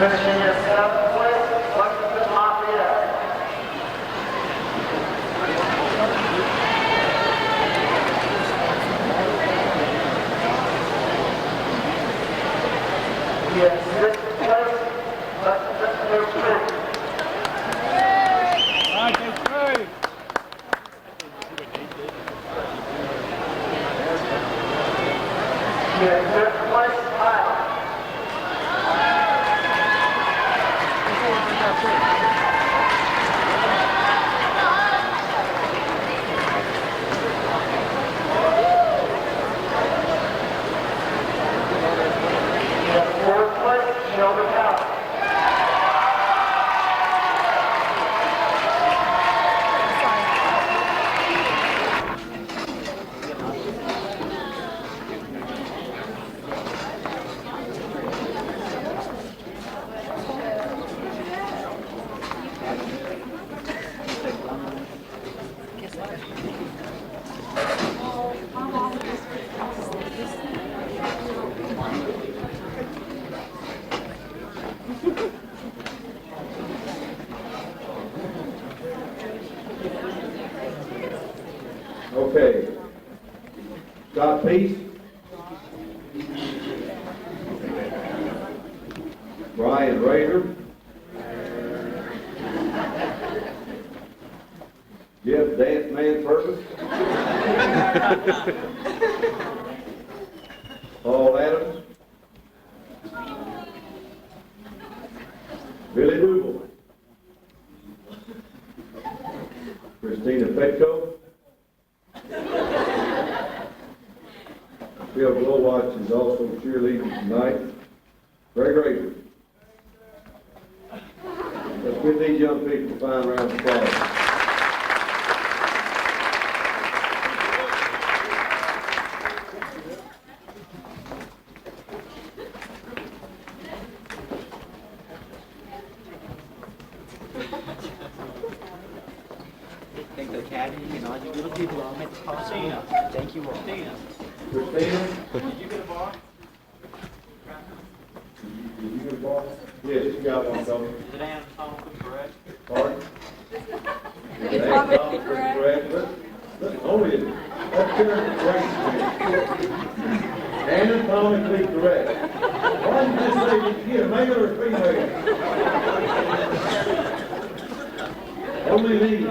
Finishing in 7th place, Lexington Lafayette. In 6th place, Lexington New City. In 5th place, Iowa. Okay. Scott Peace. Brian Rader. Jeff Dance Man Purpose. Paul Adams. Billy Duble. Christina Petco. Bill Glowwatch is also cheerleading tonight. Greg Rader. Let's give these young people a fine round of applause. Thank the Academy and all you little people who made this possible. Thank you all. Christina? Did you get a bar? Did you get a ball? Yes, you got one, Tony. Is it anatomically correct? Pardon? It's probably correct. Look, only, that's great. Anatomically correct. Why did you say, did you get a male or a female? Only these.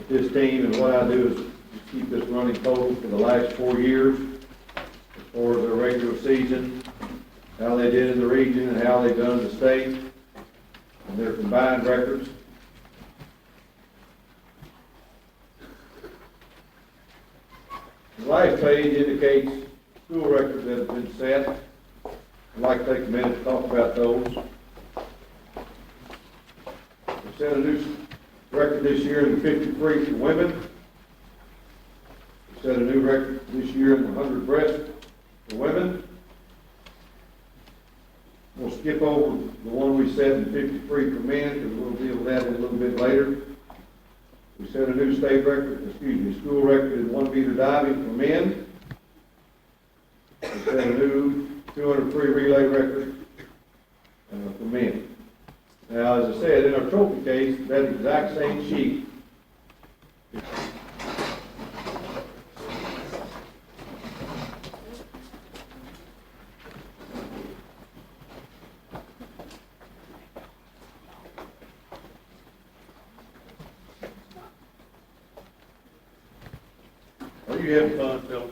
This team, and what I do is keep this running total for the last 4 years, as far as their regular season, how they did in the region, and how they've done in the state, and their combined records. The last page indicates school records that have been set. I'd like to take a minute to talk about those. We set a new record this year in the 50 free for women. We set a new record this year in the 100 breast for women. We'll skip over the one we set in 50 free for men because we'll deal with that a little bit later. We set a new state record, school record in 1 meter diving for men. We set a new 200 free relay record for men. Now, as I said, in our trophy case, that exact same sheet. Are you having fun, Phil?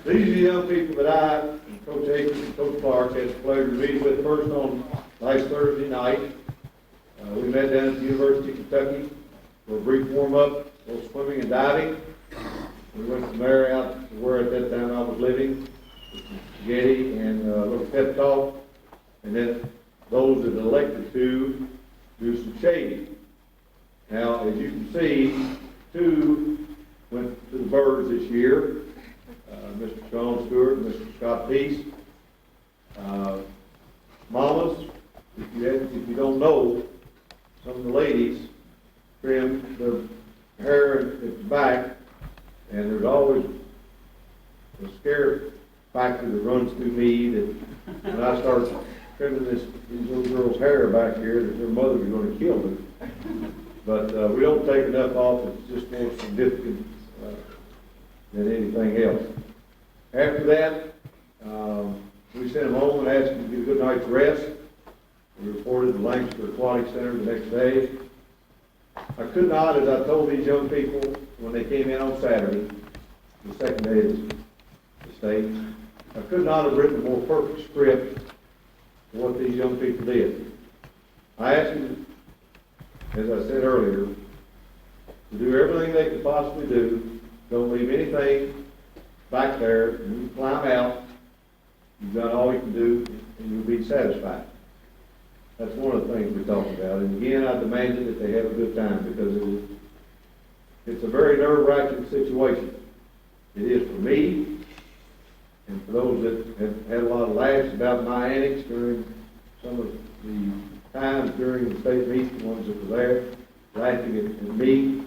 These are the young people that I, and Coach Akins and Coach Clark had the pleasure to meet with first on last Thursday night. We met down at the University of Kentucky for a brief warm-up, a little swimming and diving. We went from there out to where at that time I was living, Getty, and a little pep talk. And then those that elected to do some shading. Now, as you can see, 2 went to the birds this year. Mr. Sean Stewart and Mr. Scott Peace. Mamas, if you don't know, some of the ladies trimmed the hair at the back, and there's always a scare factor that runs through me that when I start trimming these little girls' hair back here, that their mothers are gonna kill them. But, we don't take enough off, it's just more significant, than anything else. After that, we sent them home and asked them to get a good night's rest. We reported the Lancaster Aquatic Center the next day. I could not, as I told these young people when they came in on Saturday, the second day of the state, I could not have written a more perfect script for what these young people did. I asked them, as I said earlier, to do everything they could possibly do. Don't leave anything back there. When you climb out, you've done all you can do, and you'll be satisfied. That's one of the things we talked about. And again, I demanded that they have a good time because it's a very nerve-wracking situation. It is for me, and for those that have had a lot of laughs about my antics during some of the times during the state meet, the ones that were there, laughing at me.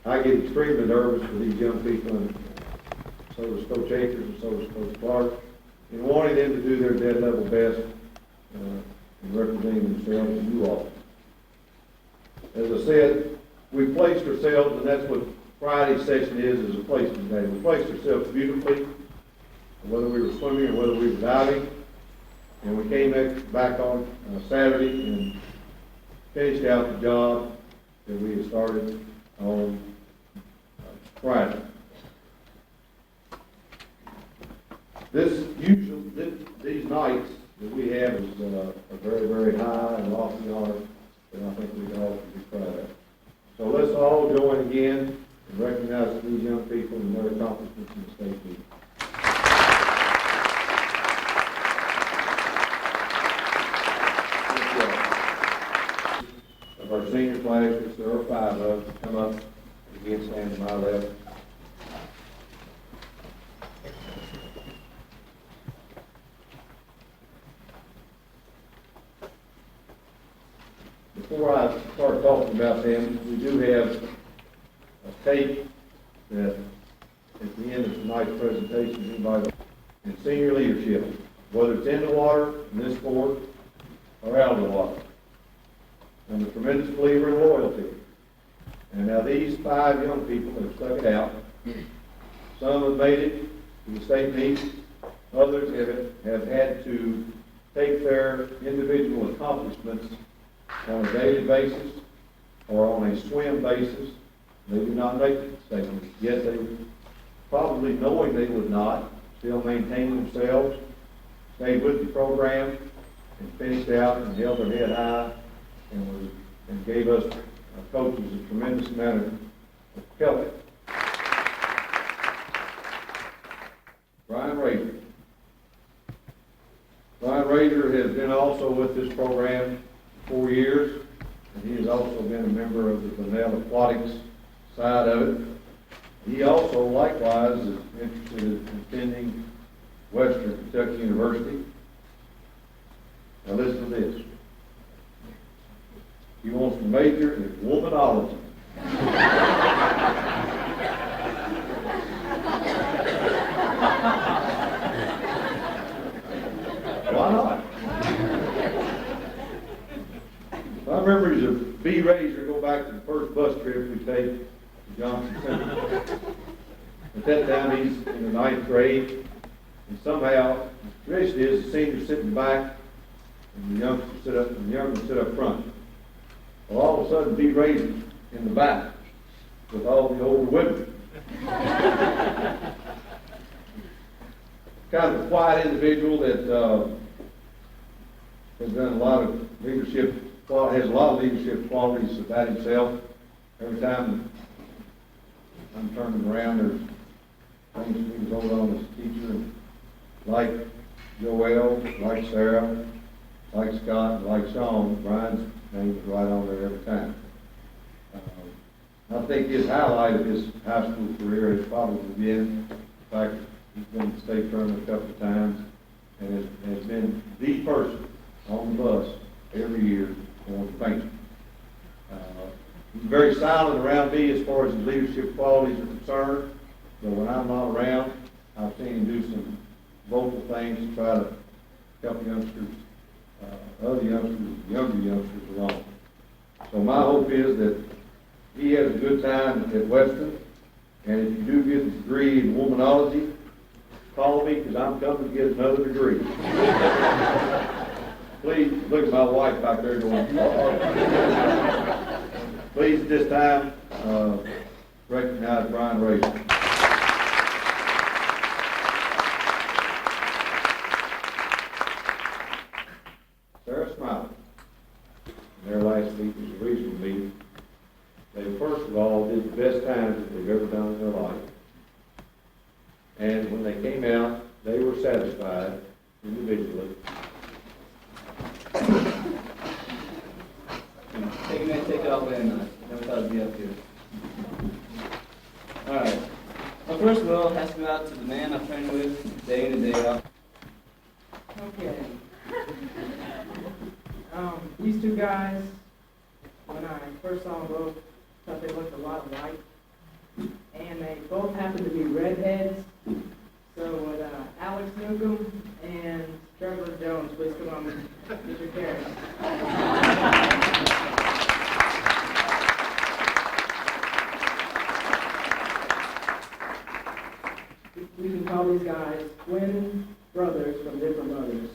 I get extremely nervous for these young people, and so does Coach Akers and so does Coach Clark, and wanting them to do their dead level best in representing themselves and you all. As I said, we placed ourselves, and that's what Friday's session is a placement day. We placed ourselves beautifully, whether we were swimming or whether we were diving, and we came back on Saturday and finished out the job that we had started on Friday. These nights that we have is a very, very high and lofty honor that I think we can all be proud of. So let's all join again and recognize these young people and their accomplishments in the state meet. Of our senior class, which there are 5 of, come up again, stand to my left. Before I start talking about them, we do have a tape that at the end of tonight's presentation, anybody in senior leadership, whether it's in the water, in this sport, or out of the water. I'm a tremendous believer in loyalty. And now these 5 young people have stuck it out. Some have made it to the state meet. Others have had to take their individual accomplishments on a daily basis or on a swim basis. They did not make the state meet. Yet they, probably knowing they would not, still maintained themselves, stayed with the program, and finished out and held their head high and gave us coaches a tremendous amount of help. Brian Razor. Brian Razor has been also with this program 4 years, and he has also been a member of the Vanilla Aquatics side of it. He also likewise is interested in attending Western Kentucky University. Now listen to this. He wants to major in womanology. Why not? My memories of B. Razor go back to the first bus trip we take to Johnson Center. At that time, he's in the 9th grade, and somehow, the tradition is the seniors sitting back, and the youngsters sit up, and the young ones sit up front. Well, all of a sudden, B. Razor in the back with all the older women. Kind of a quiet individual that has done a lot of leadership, has a lot of leadership qualities about himself. Every time I'm turning around, there's things he was over on as a teacher, and like Joel, like Sarah, like Scott, like Sean, Brian's name is right on there every time. I think his highlight of his high school career has probably been the fact that he's been to the state tournament a couple of times and has been the person on the bus every year going to paint. He's very silent around me as far as his leadership qualities are concerned, but when I'm not around, I've seen him do some vocal things to try to help youngsters, other youngsters, younger youngsters along. So my hope is that he has a good time at Weston, and if you do get a degree in womanology, call me, because I'm coming to get another degree. Please, look at my wife back there going, please at this time, recognize Brian Racer. Sarah Smiley. Their last meeting was a regional meeting. They first of all did the best times that they've ever done in their life. And when they came out, they were satisfied individually. Take a minute, take it off and never thought it'd be up here. Alright. Well, first of all, it has to go out to the man I've trained with day in and day out. Okay. These two guys, when I first saw them both, thought they looked a lot alike. And they both happen to be redheads. So would Alex Newcomb and Trevor Jones please come on and get your carrots? We can call these guys twin brothers from different mothers.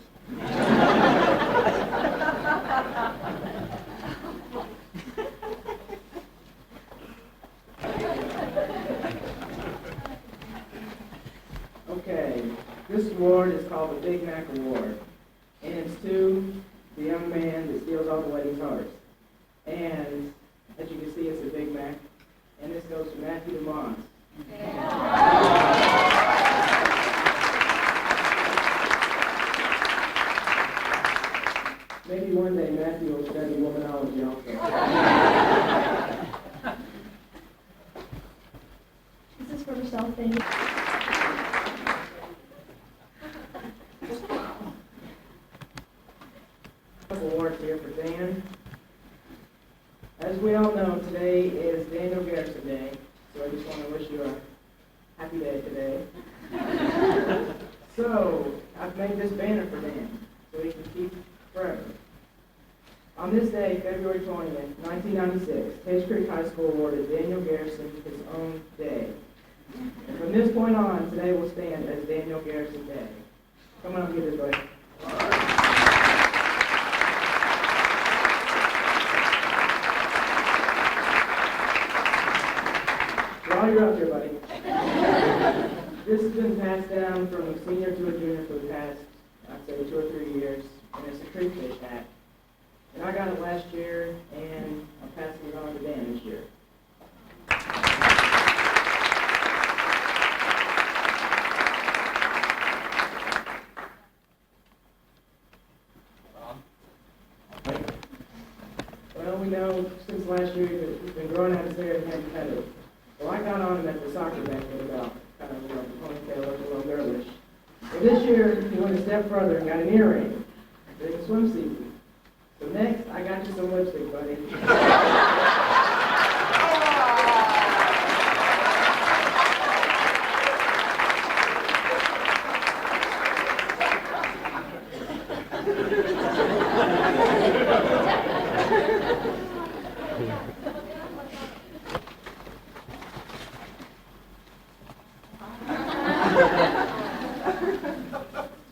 Okay, this award is called the Big Mac Award, and it's to the young man that steals all the ladies' hearts. And as you can see, it's a Big Mac, and this goes to Matthew DeMont. Maybe one day Matthew will study womanology also. This is for Michelle, thank you. Awards here for Dan. As we all know, today is Daniel Garrison Day, so I just want to wish you a happy day today. So, I've made this banner for Dan, so he can keep forever. On this day, February 20th, 1996, Page Creek High School awarded Daniel Garrison his own day. And from this point on, today will stand as Daniel Garrison Day. Come on, get this buddy. While you're up here, buddy, this has been passed down from a senior to a junior for the past, I'd say, 2 or 3 years, and it's a tree fish hat. And I got it last year, and I'm passing it on to Dan this year. Well, we know since last year that he's been growing out his hair and hadn't cut it. Well, I got on him at the soccer banquet about kind of, the ponytail looked a little girlish. Well, this year, he went a step further and got an earring. It's a swim season. So next, I got you some lipstick, buddy.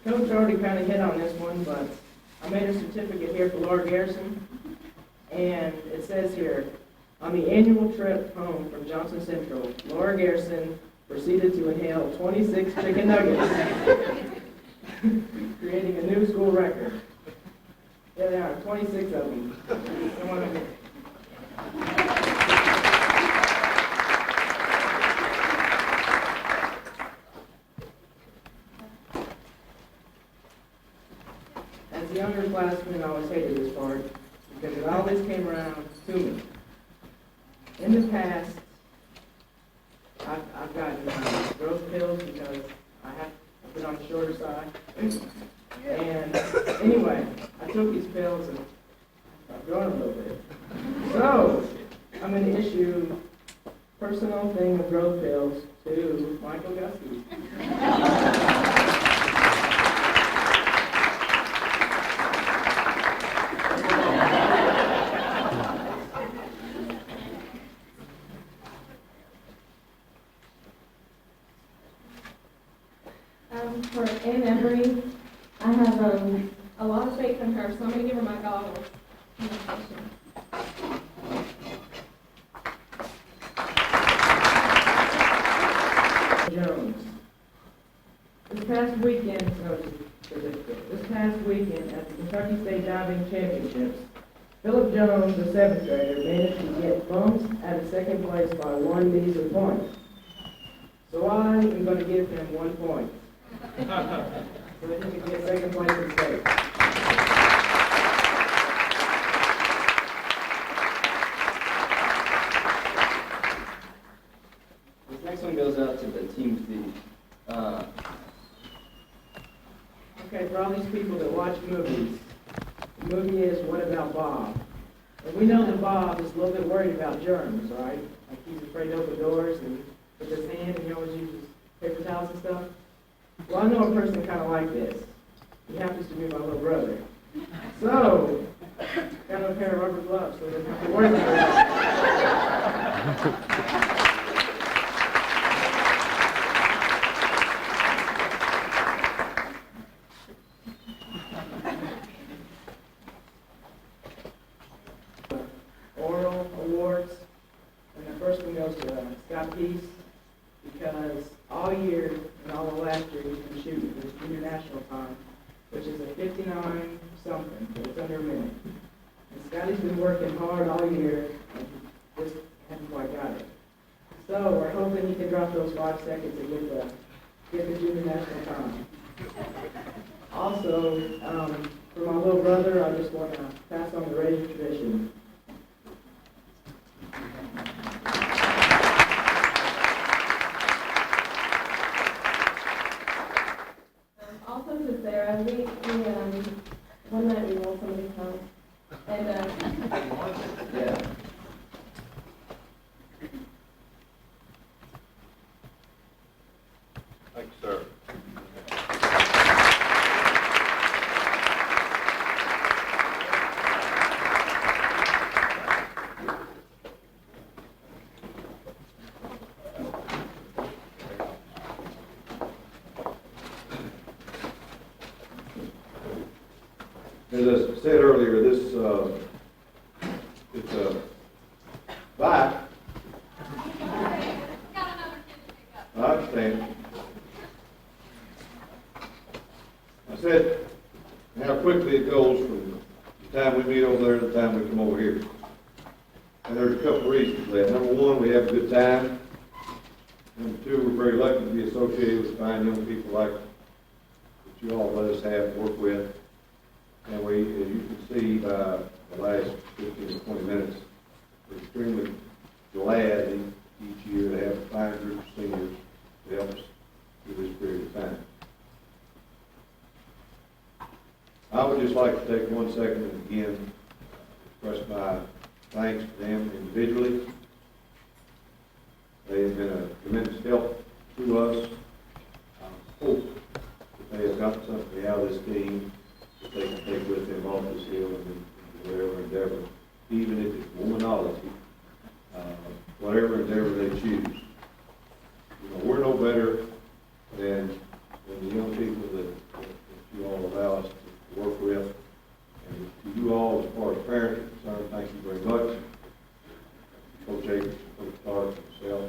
Coach already kind of hit on this one, but I made a certificate here for Laura Garrison, and it says here, on the annual trip home from Johnson Central, Laura Garrison proceeded to inhale 26 chicken nuggets, creating a new school record. There they are, 26 of them. Come on up here. As a younger classman, I always hated this part because it always came around to me. In the past, I've gotten growth pills because I've been on the shorter side. And anyway, I took these pills and I've grown a little bit. So, I'm going to issue personal thing of growth pills to Michael Gusky. For Ann Emery, I have a lot of faith in her, so I'm going to give her my goggles. Jones. This past weekend, this past weekend at the Kentucky State Diving Championships, Philip Jones, the seventh grader, managed to get bumped out of second place by one measly point. So I am going to give him 1 point. So that he can get second place in state. This next one goes out to the team thief. Okay, for all these people that watch movies, the movie is What About Bob? And we know that Bob is a little bit worried about germs, right? Like he's afraid to open doors and with his hand, and he always uses paper towels and stuff. Well, I know a person kind of like this. He happens to be my little brother. So, got a pair of rubber gloves so he doesn't have to worry about it. Oral awards, and the first one goes to Scott Peace, because all year and all of last year he's been shooting for his junior national time, which is a 59 something, so it's under a minute. And Scotty's been working hard all year, and he just hasn't quite got it. So we're hoping he can drop those 5 seconds and get the junior national time. Also, for my little brother, I just want to pass on the Raider tradition. Also to Sarah, we one night we rolled somebody's house, and Yeah. Thank you, sir. As I said earlier, this, it's a bike. I understand. I said how quickly it goes from the time we meet over there to the time we come over here. And there's a couple of reasons for that. Number one, we have a good time. Number two, we're very lucky to be associated with fine young people like that you all let us have to work with. And we, as you can see by the last 15 to 20 minutes, we're extremely glad each year to have a fine group of seniors to help us through this period of time. I would just like to take 1 second and again express my thanks to them individually. They have been a tremendous help to us. I hope that they have gotten something out of this team that they can take with them off this hill and whatever endeavor, even if it's womanology, whatever endeavor they choose. You know, we're no better than the young people that you all allow us to work with. And to you all, as far as parents are concerned, thank you very much. Coach Akers, Coach Clark, myself,